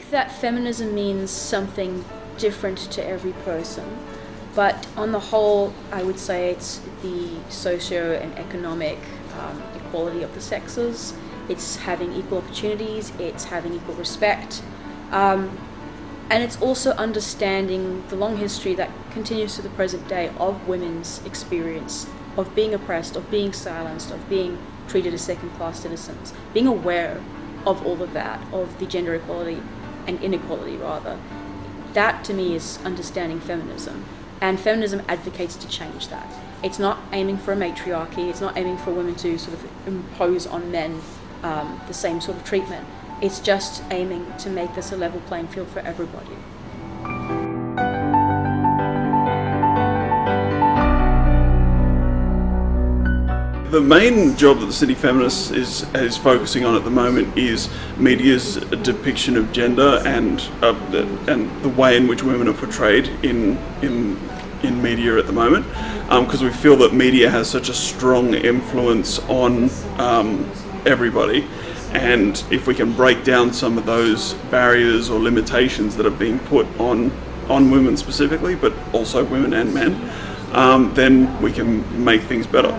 think that feminism means something different to every person, but on the whole, I would say it's the socio and economic equality of the sexes. It's having equal opportunities, it's having equal respect, and it's also understanding the long history that continues to the present day of women's experience of being oppressed, of being silenced, of being treated as second-class citizens, being aware of all of that, of the gender equality and inequality rather. That to me is understanding feminism, and feminism advocates to change that. It's not aiming for a matriarchy, it's not aiming for women to sort of impose on men the same sort of treatment. It's just aiming to make this a level playing field for everybody. The main job that the Sydney Feminists is focusing on at the moment is media's depiction of gender and the way in which women are portrayed in media at the moment, because we feel that media has such a strong influence on everybody, and if we can break down some of those barriers or limitations that are being put on women specifically, but also women and men, then we can make things better.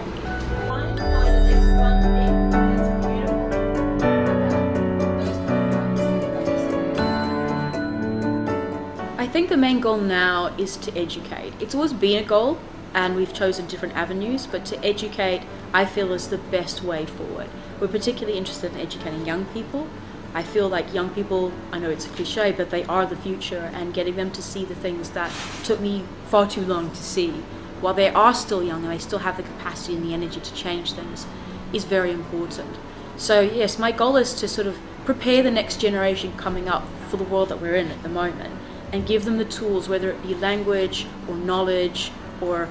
I think the main goal now is to educate. It's always been a goal, and we've chosen different avenues, but to educate, I feel, is the best way forward. We're particularly interested in educating young people. I feel like young people, I know it's a cliche, but they are the future, and getting them to see the things that took me far too long to see, while they are still young and they still have the capacity and the energy to change things, is very important. So yes, my goal is to sort of prepare the next generation coming up for the world that we're in at the moment, and give them the tools, whether it be language or knowledge or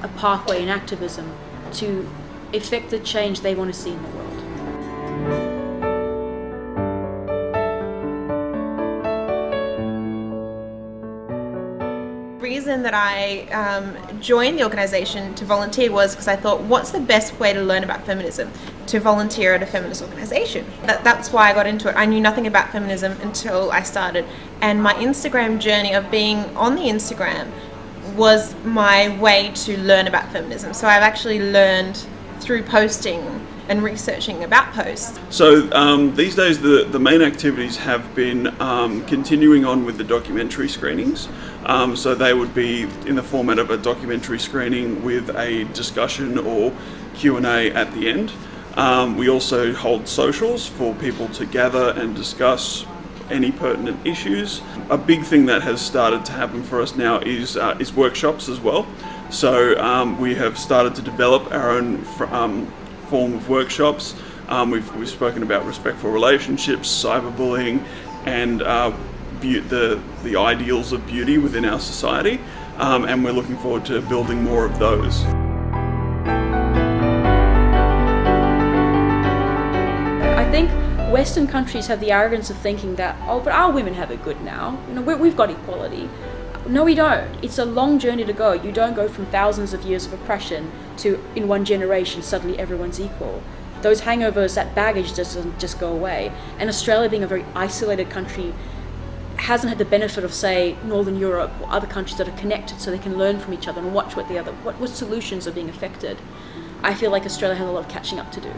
a pathway in activism, to effect the change they want to see in the world. The reason that I joined the organisation to volunteer was because I thought, what's the best way to learn about feminism? To volunteer at a feminist organisation. That's why I got into it. I knew nothing about feminism until I started, and my Instagram journey of being on the Instagram was my way to learn about feminism. So I've actually learned through posting and researching about posts. So these days the main activities have been continuing on with the documentary screenings. So they would be in the format of a documentary screening with a discussion or Q&A at the end. We also hold socials for people to gather and discuss any pertinent issues. A big thing that has started to happen for us now is workshops as well. So we have started to develop our own form of workshops. We've spoken about respectful relationships, cyberbullying, and the ideals of beauty within our society, and we're looking forward to building more of those. I think Western countries have the arrogance of thinking that, oh, but our women have it good now. You know, we've got equality. No, we don't. It's a long journey to go. You don't go from thousands of years of oppression to, in one generation, suddenly everyone's equal. Those hangovers, that baggage doesn't just go away. And Australia, being a very isolated country, hasn't had the benefit of, say, Northern Europe or other countries that are connected, so they can learn from each other and watch what solutions are being affected. I feel like Australia has a lot of catching up to do.